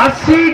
80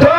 2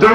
2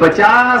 50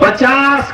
50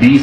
20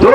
2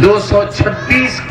226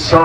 100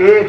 1